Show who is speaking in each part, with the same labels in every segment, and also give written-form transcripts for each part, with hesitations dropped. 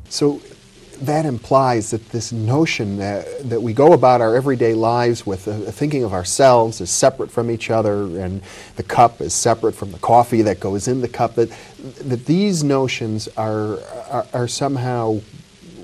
Speaker 1: So that implies that this notion that we go about our everyday lives with thinking of ourselves as separate from each other, and the cup is separate from the coffee that goes in the cup, that these notions are somehow,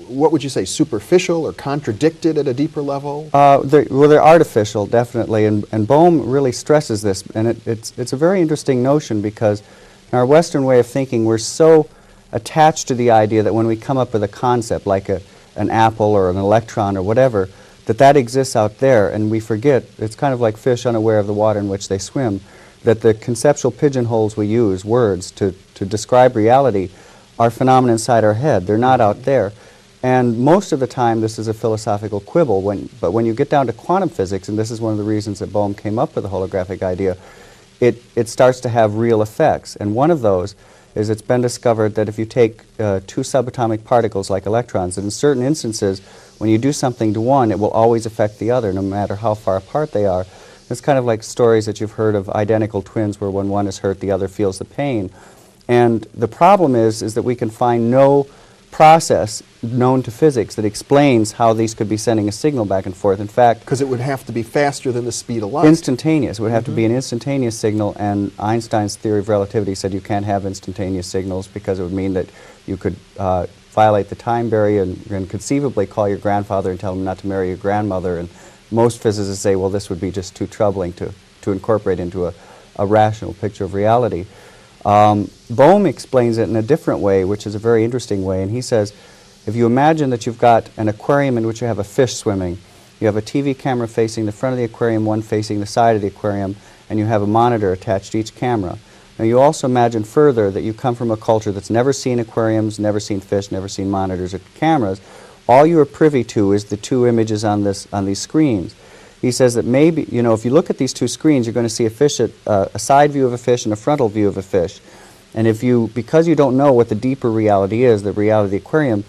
Speaker 1: what would you say, superficial or contradicted at a deeper level?
Speaker 2: They're artificial, definitely, and Bohm really stresses this, and it's a very interesting notion, because in our Western way of thinking, we're so attached to the idea that when we come up with a concept like an apple or an electron or whatever, that exists out there, and we forget, it's kind of like fish unaware of the water in which they swim, that the conceptual pigeonholes we use, words, to describe reality, are phenomena inside our head. They're not out there. And most of the time this is a philosophical quibble, but when you get down to quantum physics, and this is one of the reasons that Bohm came up with the holographic idea, it starts to have real effects. And one of those is it's been discovered that if you take two subatomic particles like electrons, that in certain instances, when you do something to one, it will always affect the other, no matter how far apart they are. It's kind of like stories that you've heard of identical twins, where when one is hurt, the other feels the pain. And the problem is that we can find no process known to physics that explains how these could be sending a signal back and forth. In fact,
Speaker 1: because it would have to be faster than the speed of light.
Speaker 2: Instantaneous. It would have to be an instantaneous signal, and Einstein's theory of relativity said you can't have instantaneous signals because it would mean that you could violate the time barrier and conceivably call your grandfather and tell him not to marry your grandmother. And most physicists say, well, this would be just too troubling to incorporate into a rational picture of reality. Bohm explains it in a different way, which is a very interesting way, and he says, if you imagine that you've got an aquarium in which you have a fish swimming, you have a TV camera facing the front of the aquarium, one facing the side of the aquarium, and you have a monitor attached to each camera. Now you also imagine further that you come from a culture that's never seen aquariums, never seen fish, never seen monitors or cameras. All you are privy to is the two images on these screens. He says that maybe, you know, if you look at these two screens, you're going to see a side view of a fish and a frontal view of a fish. And because you don't know what the deeper reality is, the reality of the aquarium,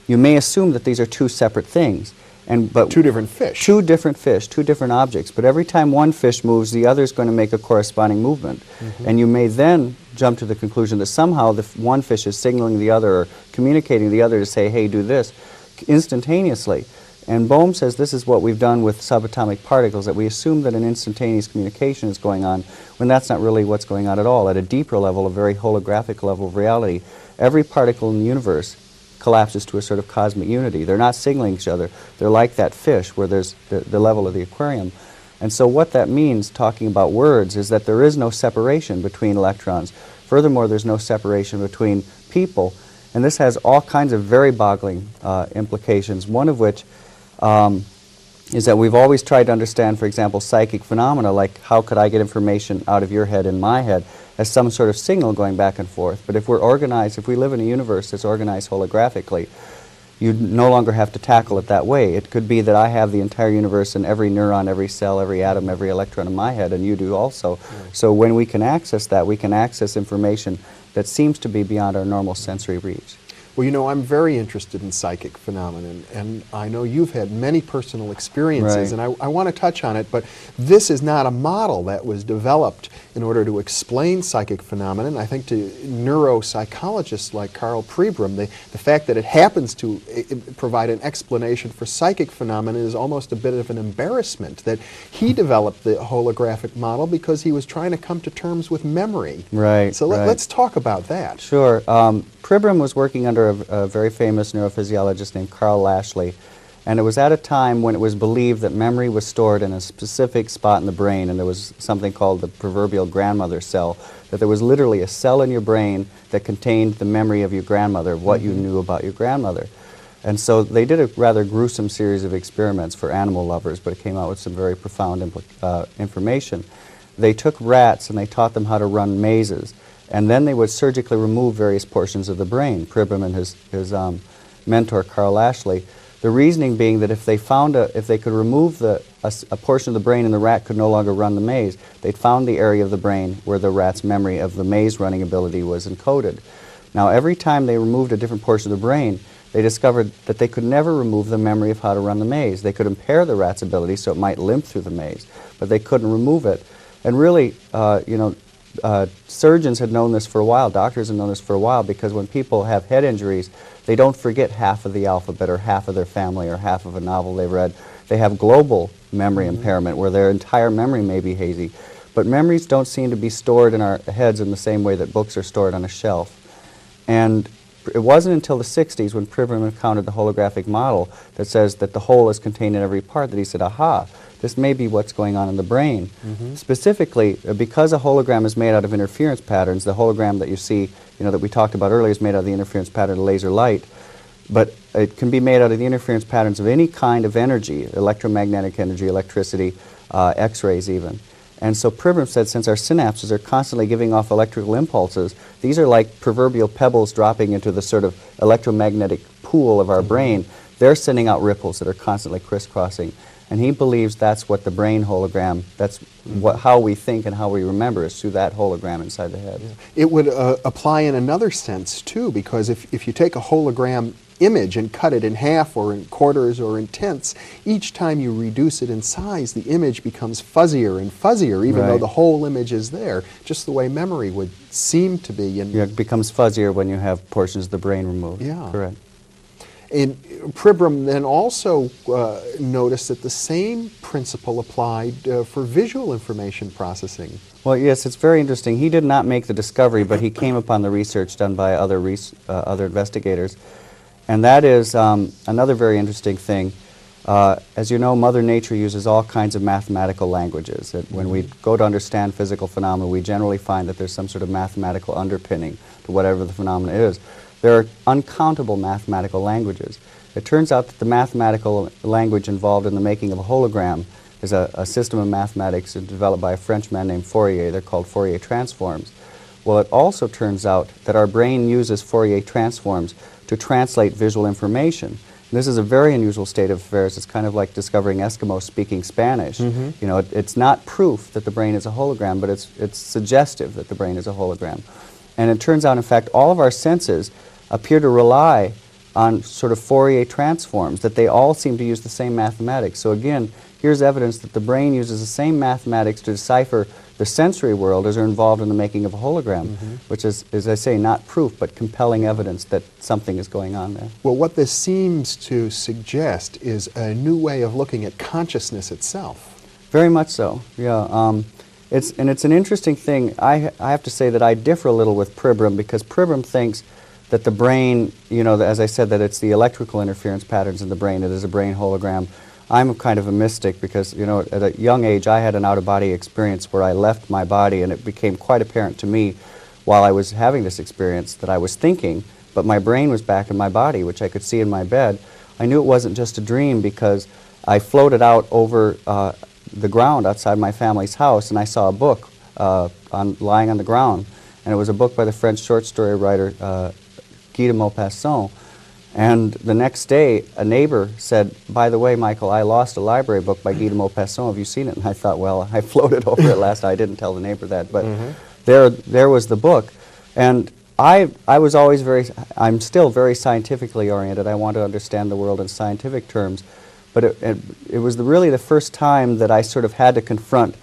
Speaker 2: you may assume that these are two separate things. But
Speaker 1: two different fish.
Speaker 2: Two different fish, two different objects. But every time one fish moves, the other is going to make a corresponding movement. And you may then jump to the conclusion that somehow the one fish is signaling the other or communicating the other to say, hey, do this, instantaneously. And Bohm says this is what we've done with subatomic particles, that we assume that an instantaneous communication is going on when that's not really what's going on at all. At a deeper level, a very holographic level of reality, every particle in the universe collapses to a sort of cosmic unity. They're not signaling each other. They're like that fish where there's the level of the aquarium. And so what that means, talking about words, is that there is no separation between electrons. Furthermore, there's no separation between people. And this has all kinds of very boggling implications, one of which is that we've always tried to understand, for example, psychic phenomena, like how could I get information out of your head in my head, as some sort of signal going back and forth. But if we're organized, if we live in a universe that's organized holographically, you no longer have to tackle it that way. It could be that I have the entire universe and every neuron, every cell, every atom, every electron in my head, and you do also. So when we can access that, we can access information that seems to be beyond our normal sensory reach.
Speaker 1: Well, you know, I'm very interested in psychic phenomena, and I know you've had many personal experiences, and I want to touch on it, but this is not a model that was developed in order to explain psychic phenomena. And I think to neuropsychologists like Carl Pribram, the fact that it happens to provide an explanation for psychic phenomena is almost a bit of an embarrassment, that he developed the holographic model because he was trying to come to terms with memory.
Speaker 2: Right.
Speaker 1: So let's talk about that.
Speaker 2: Sure. Pribram was working under a very famous neurophysiologist named Carl Lashley, and it was at a time when it was believed that memory was stored in a specific spot in the brain, and there was something called the proverbial grandmother cell, that there was literally a cell in your brain that contained the memory of your grandmother, what you knew about your grandmother. And so they did a rather gruesome series of experiments for animal lovers, but it came out with some very profound information. They took rats and they taught them how to run mazes. And then they would surgically remove various portions of the brain, Pribram and his mentor, Carl Lashley. The reasoning being that if they could remove a portion of the brain and the rat could no longer run the maze, they'd found the area of the brain where the rat's memory of the maze running ability was encoded. Now, every time they removed a different portion of the brain, they discovered that they could never remove the memory of how to run the maze. They could impair the rat's ability so it might limp through the maze, but they couldn't remove it. And really, surgeons had known this for a while, doctors had known this for a while, because when people have head injuries, they don't forget half of the alphabet or half of their family or half of a novel they've read. They have global memory impairment where their entire memory may be hazy. But memories don't seem to be stored in our heads in the same way that books are stored on a shelf. And it wasn't until the 60s when Pribram encountered the holographic model that says that the whole is contained in every part that he said, aha, this may be what's going on in the brain. Specifically, because a hologram is made out of interference patterns, the hologram that you see, that we talked about earlier is made out of the interference pattern of laser light, but it can be made out of the interference patterns of any kind of energy, electromagnetic energy, electricity, X-rays even. And so Pribram said, since our synapses are constantly giving off electrical impulses, these are like proverbial pebbles dropping into the sort of electromagnetic pool of our brain. They're sending out ripples that are constantly crisscrossing. And he believes that's what the brain hologram, that's how we think and how we remember is through that hologram inside the head.
Speaker 1: It would apply in another sense, too, because if you take a hologram image and cut it in half or in quarters or in tenths, each time you reduce it in size, the image becomes fuzzier and fuzzier, even though the whole image is there, just the way memory would seem to be. And
Speaker 2: it becomes fuzzier when you have portions of the brain removed.
Speaker 1: Yeah.
Speaker 2: Correct.
Speaker 1: And Pribram then also noticed that the same principle applied for visual information processing.
Speaker 2: Well, yes, it's very interesting. He did not make the discovery, but he came upon the research done by other investigators. And that is another very interesting thing. As you know, Mother Nature uses all kinds of mathematical languages. When we go to understand physical phenomena, we generally find that there's some sort of mathematical underpinning to whatever the phenomena is. There are uncountable mathematical languages. It turns out that the mathematical language involved in the making of a hologram is a system of mathematics developed by a Frenchman named Fourier. They're called Fourier transforms. Well, it also turns out that our brain uses Fourier transforms to translate visual information. And this is a very unusual state of affairs. It's kind of like discovering Eskimos speaking Spanish. It's not proof that the brain is a hologram, but it's suggestive that the brain is a hologram. And it turns out, in fact, all of our senses appear to rely on sort of Fourier transforms, that they all seem to use the same mathematics. So again, here's evidence that the brain uses the same mathematics to decipher the sensory world as are involved in the making of a hologram, which is, as I say, not proof, but compelling evidence that something is going on there.
Speaker 1: Well, what this seems to suggest is a new way of looking at consciousness itself.
Speaker 2: Very much so, yeah. It's an interesting thing. I have to say that I differ a little with Pribram, because Pribram thinks that the brain, as I said, that it's the electrical interference patterns in the brain. It is a brain hologram. I'm kind of a mystic because, at a young age I had an out-of-body experience where I left my body, and it became quite apparent to me while I was having this experience that I was thinking, but my brain was back in my body, which I could see in my bed. I knew it wasn't just a dream because I floated out over the ground outside my family's house, and I saw a book lying on the ground, and it was a book by the French short story writer Guy de Maupassant. And the next day, a neighbor said, by the way, Michael, I lost a library book by Guy de Maupassant. Have you seen it? And I thought, well, I floated over it last night. I didn't tell the neighbor that. But there was the book. And I was always I'm still very scientifically oriented. I want to understand the world in scientific terms. But it was really the first time that I sort of had to confront,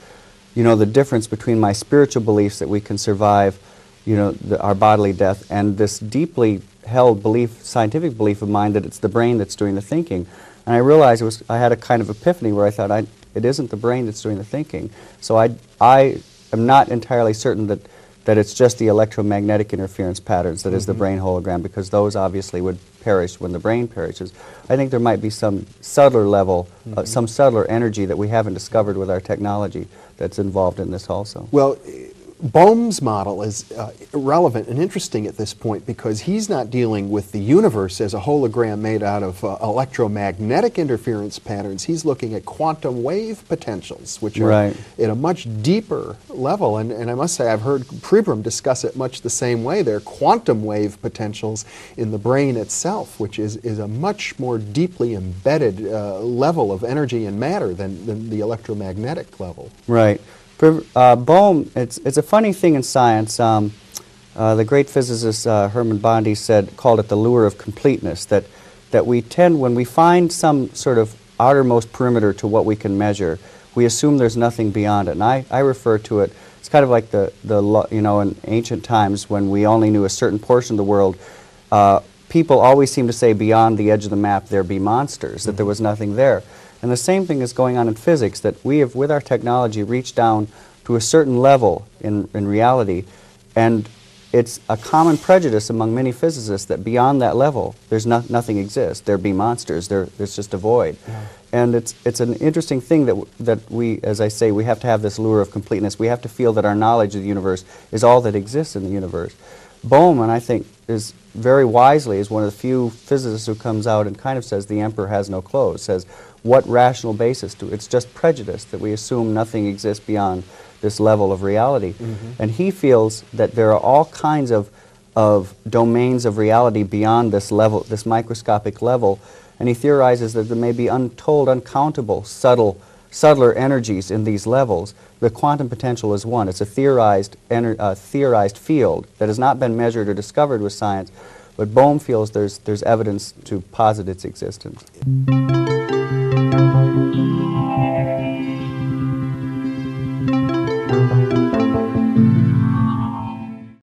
Speaker 2: the difference between my spiritual beliefs that we can survive, our bodily death, and this deeply held belief, scientific belief of mine that it's the brain that's doing the thinking. And I realized I had a kind of epiphany where I thought it isn't the brain that's doing the thinking. So I am not entirely certain that it's just the electromagnetic interference patterns that is the brain hologram, because those obviously would perish when the brain perishes. I think there might be some subtler level, some subtler energy that we haven't discovered with our technology that's involved in this also.
Speaker 1: Well, Bohm's model is relevant and interesting at this point because he's not dealing with the universe as a hologram made out of electromagnetic interference patterns. He's looking at quantum wave potentials, which are at a much deeper level. And I must say, I've heard Pribram discuss it much the same way. There are quantum wave potentials in the brain itself, which is a much more deeply embedded level of energy and matter than the electromagnetic level.
Speaker 2: Right. Bohm, it's a funny thing in science. The great physicist Hermann Bondi called it the lure of completeness, that we tend, when we find some sort of outermost perimeter to what we can measure, we assume there's nothing beyond it. And I refer to it, it's kind of like you know, in ancient times when we only knew a certain portion of the world, people always seem to say beyond the edge of the map there be monsters, that there was nothing there. And the same thing is going on in physics, that we have, with our technology, reached down to a certain level in reality, and it's a common prejudice among many physicists that beyond that level, there's nothing exists. There be monsters. There's just a void. Yeah. And it's an interesting thing that we, as I say, we have to have this lure of completeness. We have to feel that our knowledge of the universe is all that exists in the universe. Bohm, I think, is very wisely is one of the few physicists who comes out and kind of says the emperor has no clothes. Says what rational basis to? It's just prejudice that we assume nothing exists beyond this level of reality. And he feels that there are all kinds of domains of reality beyond this level, this microscopic level, and he theorizes that there may be untold, uncountable, subtler energies in these levels. The quantum potential is one. It's a theorized field that has not been measured or discovered with science, but Bohm feels there's evidence to posit its existence.